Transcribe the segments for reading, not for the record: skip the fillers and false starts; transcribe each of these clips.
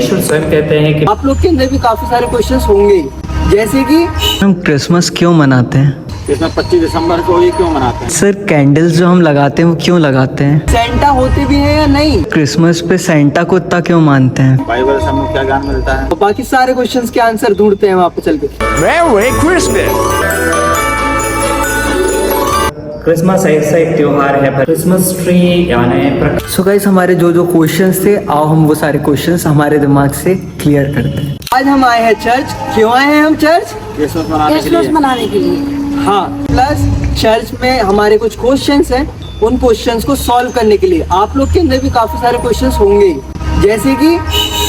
परमेश्वर स्वयं कहते हैं कि आप लोग के अंदर भी काफी सारे क्वेश्चंस होंगे, जैसे कि हम क्रिसमस क्यों मनाते हैं? इसमें 25 दिसंबर को ये क्यों मनाते हैं? सर कैंडल्स जो हम लगाते हैं वो क्यों लगाते हैं? सेंटा होते भी हैं या नहीं? क्रिसमस पे सेंटा को इतना क्यों मानते हैं? बाइबल से हमें क्या ज्ञान मिलता है? और बाकी सारे क्वेश्चंस के आंसर ढूंढते हैं वहाँ पे चल के। क्रिसमस ऐसा एक त्योहार है, क्रिसमस ट्री यानी सो गाइस हमारे जो जो क्वेश्चंस थे, आओ हम वो सारे क्वेश्चंस हमारे दिमाग से क्लियर करते हैं। आज हम आए हैं चर्च। क्यों आए हैं हम चर्च? क्रिसमस मनाने के क्रिसमस लिए। मनाने के लिए। हाँ, प्लस चर्च में हमारे कुछ क्वेश्चंस हैं, उन क्वेश्चंस को सॉल्व करने के लिए। आप लोग के अंदर भी काफी सारे क्वेश्चंस होंगे, जैसे कि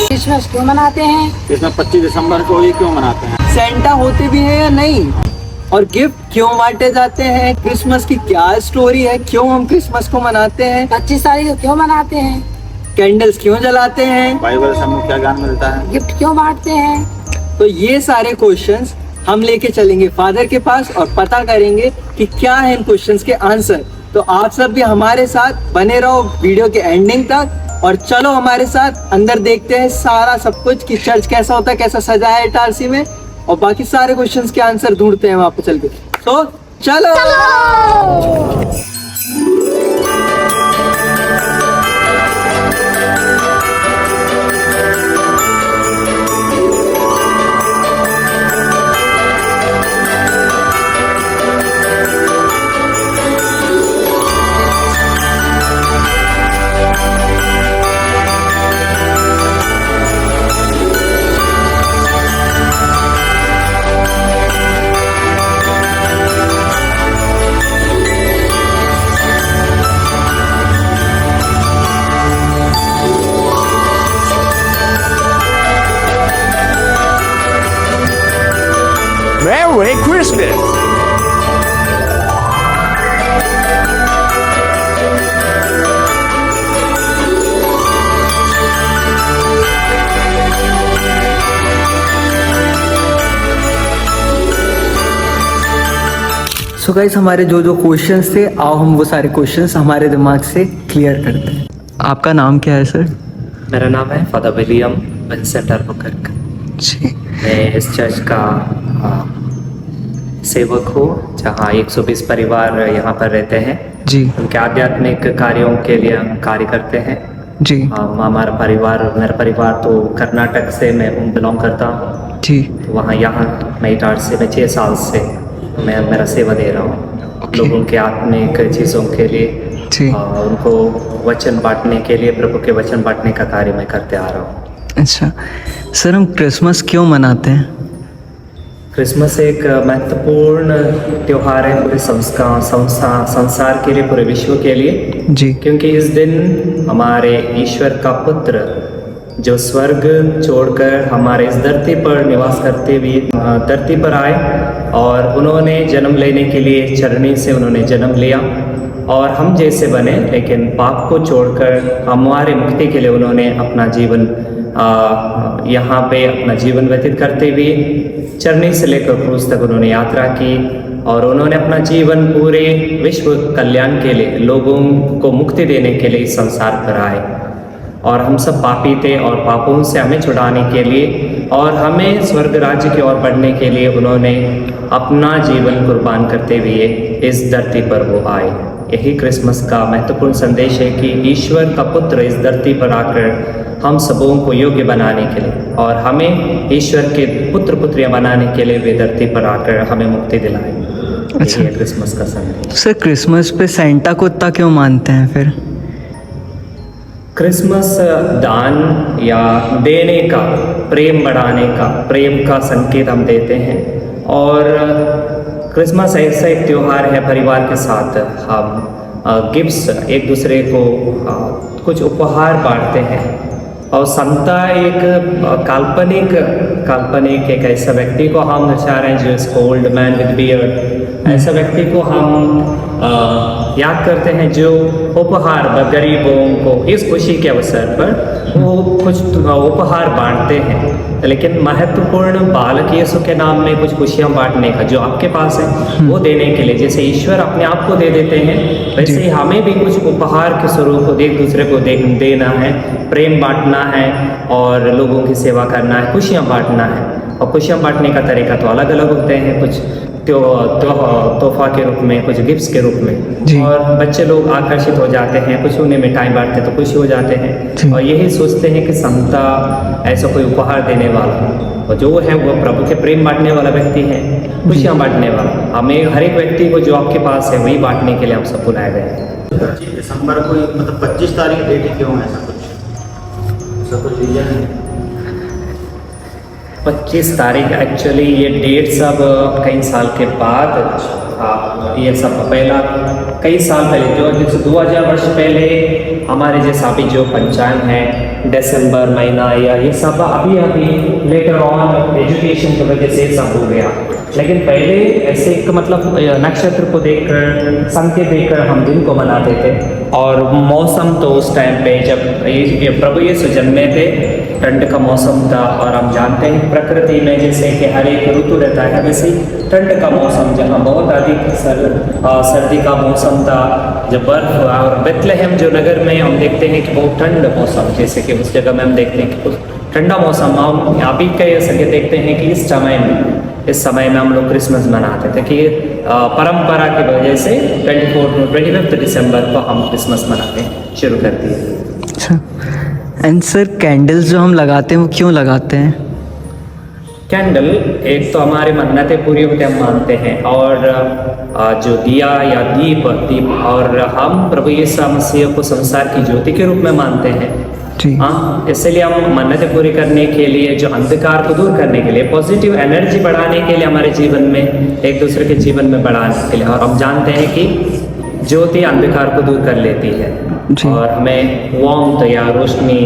क्रिसमस क्यों मनाते हैं? इसमें 25 दिसंबर को ये क्यों मनाते हैं? सेंटा होते भी हैं या नहीं, और गिफ्ट क्यों बांटे जाते हैं, क्रिसमस की क्या स्टोरी है, क्यों हम क्रिसमस को मनाते हैं, 25 तारीख को क्यों मनाते हैं? कैंडल्स क्यों जलाते हैं, बाइबल से हमें क्या ज्ञान मिलता है? गिफ्ट क्यों बांटते हैं? तो ये सारे क्वेश्चंस हम लेके चलेंगे फादर के पास और पता करेंगे कि क्या है इन क्वेश्चंस के आंसर। तो आप सब भी हमारे साथ बने रहो वीडियो के एंडिंग तक, और चलो हमारे साथ अंदर देखते हैं सारा सब कुछ कि चर्च कैसा होता है, कैसा सजा है इटारसी में, और बाकी सारे क्वेश्चंस के आंसर ढूंढते हैं वहां पे चल के। तो चलो। Merry Christmas! सो गाइस हमारे जो जो क्वेश्चंस थे, आओ हम वो सारे क्वेश्चंस हमारे दिमाग से क्लियर करते हैं। आपका नाम क्या है सर? मेरा नाम है फादर विलियम विंसेंट अल्बुकर्क। जी। मैं इस चर्च का सेवक हूँ, जहाँ 120 परिवार यहाँ पर रहते हैं। जी उनके आध्यात्मिक कार्यों के लिए हम कार्य करते हैं। जी मेरा परिवार तो कर्नाटक से मैं बिलोंग करता हूँ। जी। तो वहाँ यहाँ मैं इटारसी में 6 साल से मैं मेरा सेवा दे रहा हूँ Okay. लोगों के आत्मिक चीज़ों के लिए, जी। उनको वचन बांटने के लिए, प्रभु के वचन बांटने का कार्य मैं करते आ रहा हूँ। अच्छा सर, हम क्रिसमस क्यों मनाते हैं? क्रिसमस एक महत्वपूर्ण त्योहार है पूरे संसार के लिए, पूरे विश्व के लिए। जी क्योंकि इस दिन हमारे ईश्वर का पुत्र जो स्वर्ग छोड़कर हमारे इस धरती पर निवास करते हुए धरती पर आए, और उन्होंने जन्म लेने के लिए चरनी से उन्होंने जन्म लिया और हम जैसे बने, लेकिन पाप को छोड़कर हमारे मुक्ति के लिए उन्होंने अपना जीवन यहाँ पे अपना जीवन व्यतीत करते हुए चरनी से लेकर क्रूस तक उन्होंने यात्रा की, और उन्होंने अपना जीवन पूरे विश्व कल्याण के लिए, लोगों को मुक्ति देने के लिए इस संसार पर आए। और हम सब पापी थे, और पापों से हमें छुड़ाने के लिए और हमें स्वर्ग राज्य की ओर बढ़ने के लिए उन्होंने अपना जीवन कुर्बान करते हुए इस धरती पर वो आए। यही क्रिसमस का महत्वपूर्ण संदेश है कि ईश्वर का पुत्र इस धरती पर आकर हम सबों को योग्य बनाने के लिए और हमें ईश्वर के पुत्र पुत्रियां बनाने के लिए वे धरती पर आकर हमें मुक्ति दिलाए। अच्छा। यही है क्रिसमस का संदेश। सर क्रिसमस पे सेंटा को इतना क्यों मानते हैं फिर? क्रिसमस दान या देने का, प्रेम बढ़ाने का, प्रेम का संकेत हम देते हैं। और क्रिसमस ऐसा एक त्योहार है, परिवार के साथ हम गिफ्ट्स एक दूसरे को कुछ उपहार बांटते हैं। और संता एक काल्पनिक एक ऐसा व्यक्ति को हम दर्शा रहे हैं जो इसको ओल्ड मैन विद बियर्ड ऐसा व्यक्ति को हम याद करते हैं जो उपहार गरीबों को इस खुशी के अवसर पर वो कुछ उपहार बांटते हैं। लेकिन महत्वपूर्ण बालक यीशु के नाम में कुछ खुशियाँ बांटने का जो आपके पास है वो देने के लिए, जैसे ईश्वर अपने आप को दे देते हैं वैसे ही हमें भी कुछ उपहार के स्वरूप एक दूसरे को देना है, प्रेम बांटना है और लोगों की सेवा करना है, खुशियाँ बांटना है। और खुशियाँ बांटने का तरीका तो अलग अलग होते हैं, कुछ तोहफा के रूप में, कुछ गिफ्ट्स के रूप में। और बच्चे लोग आकर्षित हो जाते हैं, कुछ उन्हें मिठाई बांटते तो खुशी हो जाते हैं और यही सोचते हैं कि समता ऐसा कोई उपहार देने वाला और जो है वो प्रभु के प्रेम बांटने वाला व्यक्ति है, खुशियाँ बांटने वाला। हमें हर एक व्यक्ति को जो आपके पास है वही बांटने के लिए हम सब बुलाए गए हैं। 25 दिसंबर को मतलब 25 तारीख डेट क्यों है, ऐसा कुछ रीजन है? 25 तारीख एक्चुअली ये डेट सब कई साल के बाद ये सब पहला कई साल पहले जो 2000 वर्ष पहले हमारे जैसा अभी जो पंचांग है दिसंबर महीना या ये सब अभी लेटर ऑन एजुकेशन की वजह से सब हो गया। लेकिन पहले ऐसे एक मतलब नक्षत्र को देखकर संकेत देखकर हम दिन को मनाते थे। और मौसम तो उस टाइम पे जब ये प्रभु यीशु जन्मे थे ठंड का मौसम था। और हम जानते हैं प्रकृति में जैसे कि हर एक ऋतु रहता है वैसे ठंड का मौसम जहाँ बहुत अधिक सर्दी का मौसम था जब बर्फ हुआ। और बेथलेहम जो नगर में हम देखते हैं कि बहुत ठंड मौसम, जैसे कि उस जगह में हम देखते हैं कि ठंडा मौसम। हम अभी कई जगह देखते हैं कि इस समय में हम लोग क्रिसमस मनाते थे कि परंपरा की वजह से 25 दिसंबर को हम क्रिसमस मनाते शुरू करती है। अच्छा, एंड सर कैंडल्स जो हम लगाते हैं वो क्यों लगाते हैं? कैंडल एक तो हमारे मन्नतें पूरी होते हम मानते हैं और जो दिया या दीप और हम प्रभु यीशु मसीह को संसार की ज्योति के रूप में मानते हैं। हाँ, इसलिए हम मन्नतें पूरी करने के लिए, जो अंधकार को दूर करने के लिए, पॉजिटिव एनर्जी बढ़ाने के लिए हमारे जीवन में, एक दूसरे के जीवन में बढ़ाने के लिए। और हम जानते हैं कि ज्योति अंधकार को दूर कर लेती है और हमें वार्मथ या रोशनी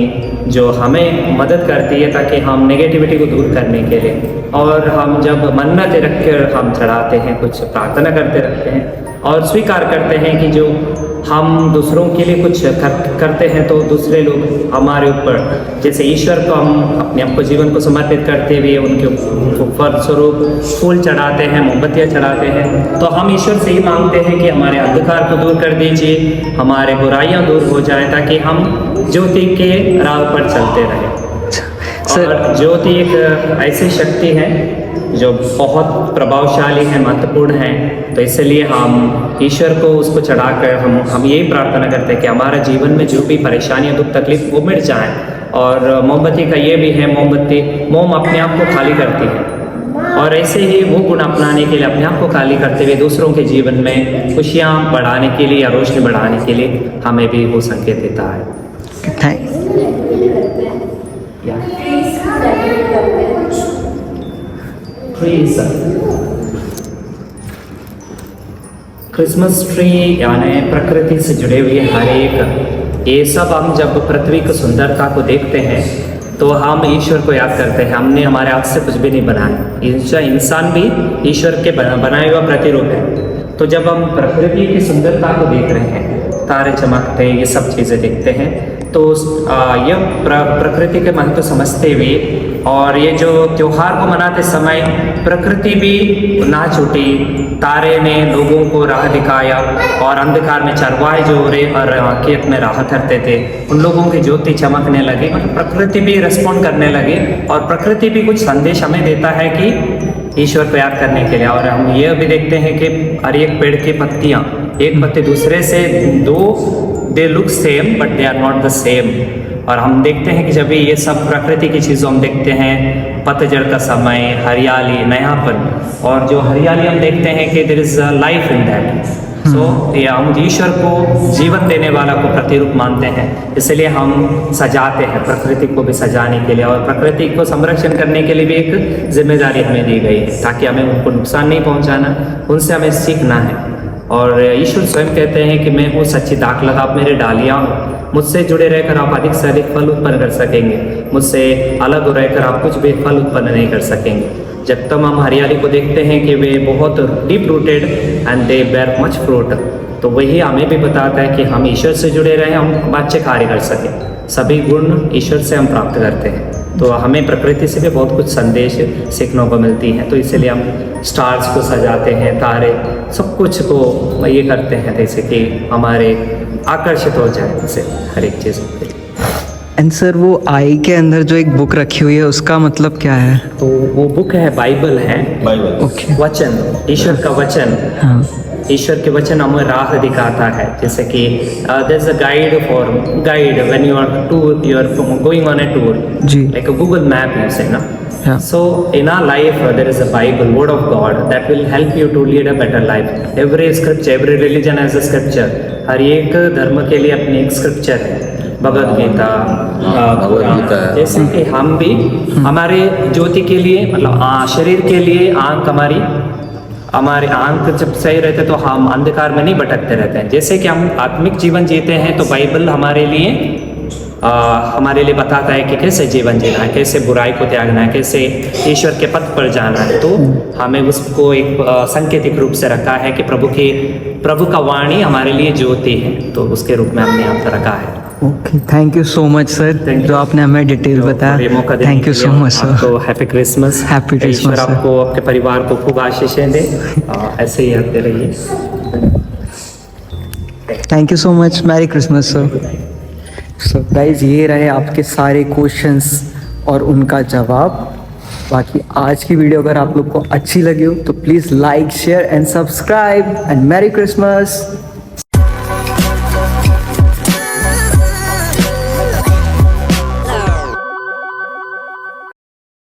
जो हमें मदद करती है ताकि हम नेगेटिविटी को दूर करने के लिए। और हम जब मन्नतें रखकर हम चढ़ाते हैं, कुछ प्रार्थना करते रहते हैं और स्वीकार करते हैं कि जो हम दूसरों के लिए कुछ करते हैं तो दूसरे लोग हमारे ऊपर, जैसे ईश्वर को हम अपने आप को जीवन को समर्पित करते हुए उनके ऊपर स्वरूप फूल चढ़ाते हैं, मोमबत्तियाँ चढ़ाते हैं, तो हम ईश्वर से ही मांगते हैं कि हमारे अंधकार को दूर कर दीजिए, हमारे बुराइयाँ दूर हो जाए ताकि हम ज्योति के राह पर चलते रहें। और ज्योति एक ऐसी शक्ति है जो बहुत प्रभावशाली है, महत्वपूर्ण है। तो इसलिए हम ईश्वर को उसको चढ़ाकर हम यही प्रार्थना करते हैं कि हमारा जीवन में जो भी परेशानियां, दुख तकलीफ वो मिट जाएं। और मोमबत्ती का ये भी है, मोम अपने आप को खाली करती है और ऐसे ही वो गुण अपनाने के लिए अपने आप को खाली करते हुए दूसरों के जीवन में खुशियाँ बढ़ाने के लिए या रोशनी बढ़ाने के लिए हमें भी वो संकेत देता है। क्रिसमस ट्री यानी प्रकृति से जुड़े हुए हर एक, ये सब हम जब पृथ्वी की सुंदरता को देखते हैं तो हम ईश्वर को याद करते हैं। हमने हमारे हाथ से कुछ भी नहीं बनाया, इंसान भी ईश्वर के बनाए हुआ प्रतिरूप है। तो जब हम प्रकृति की सुंदरता को देख रहे हैं, तारे चमकते हैं, ये सब चीज़ें देखते हैं, तो यह प्रकृति के महत्व समझते हुए और ये जो त्योहार को मनाते समय प्रकृति भी नाच उठी, तारे ने लोगों को राह दिखाया और अंधकार में चरवाहे जो खेत में राह करते थे उन लोगों की ज्योति चमकने लगी। मतलब प्रकृति भी रिस्पॉन्ड करने लगी और प्रकृति भी कुछ संदेश हमें देता है कि ईश्वर को याद करने के लिए। और हम ये भी देखते हैं कि हर एक पेड़ की पत्तियाँ, एक पत्ती दूसरे से they look same but they are not the same. और हम देखते हैं कि जब भी ये सब प्रकृति की चीज़ों हम देखते हैं, पतझड़ का समय, हरियाली, नयापन, और जो हरियाली हम देखते हैं कि there is life in that. So ये हम ईश्वर को जीवन देने वाला को प्रतिरूप मानते हैं, इसलिए हम सजाते हैं प्रकृति को भी सजाने के लिए। और प्रकृति को संरक्षण करने के लिए भी एक जिम्मेदारी हमें दी गई है ताकि हमें उनको नुकसान नहीं पहुंचाना, उनसे हमें सीखना है। और ईश्वर स्वयं कहते हैं कि मैं हूँ सच्ची दाखलता, आप मेरे डालियाँ हो, मुझसे जुड़े रहकर आप अधिक से अधिक फल उत्पन्न कर सकेंगे, मुझसे अलग रहकर आप कुछ भी फल उत्पन्न नहीं कर सकेंगे। जब तक हम हरियाली को देखते हैं कि वे बहुत deep rooted and they bear much fruit, तो वही हमें भी बताता है कि हम ईश्वर से जुड़े रहें, हम अच्छे कार्य कर सकें। सभी गुण ईश्वर से हम प्राप्त करते हैं, तो हमें प्रकृति से भी बहुत कुछ संदेश सीखने को मिलती हैं। तो इसलिए हम स्टार्स को सजाते हैं, तारे सब कुछ को ये करते हैं जैसे कि हमारे आकर्षित हो जाए जैसे हर एक चीज़। एंड सर वो आई के अंदर जो एक बुक रखी हुई है उसका मतलब क्या है? तो वो बुक है, बाइबल है, बाइबल। ओके। वचन, ईश्वर का वचन। हाँ। ईश्वर के वचन हमें राह दिखाता है, जैसे कि there is a guide when you are going on a tour, जी। Like a Google map you say ना। Yeah. So in our life there is a Bible, Word of God, that will help you to lead a better life. Every scripture, every religion has a scripture. हर एक धर्म के लिए अपनी एक scripture है, भगवद गीता, गीता है। जैसे कि हम भी हमारे ज्योति के लिए मतलब शरीर के लिए आंख हमारे आंख जब सही रहते तो हम अंधकार में नहीं भटकते रहते हैं। जैसे कि हम आत्मिक जीवन जीते हैं तो बाइबल हमारे लिए बताता है कि कैसे जीवन जीना है, कैसे बुराई को त्यागना है, कैसे ईश्वर के पथ पर जाना है। तो हमें उसको एक सांकेतिक रूप से रखा है कि प्रभु का वाणी हमारे लिए ज्योति है, तो उसके रूप में हमने यहाँ पर रखा है। Okay, thank you so much sir, जो आपने हमें डिटेल बताया। Thank you so much sir. तो हैप्पी क्रिसमस। Happy Christmas, ईश्वर sir. आपको आपके परिवार को खूब आशीषें दे, ऐसे ही आते रहिए। Thank you so much, merry Christmas sir. So guys, ये रहे आपके सारे क्वेश्चंस और उनका जवाब। बाकी आज की वीडियो अगर आप लोग को अच्छी लगी हो तो please like, share and subscribe and merry Christmas.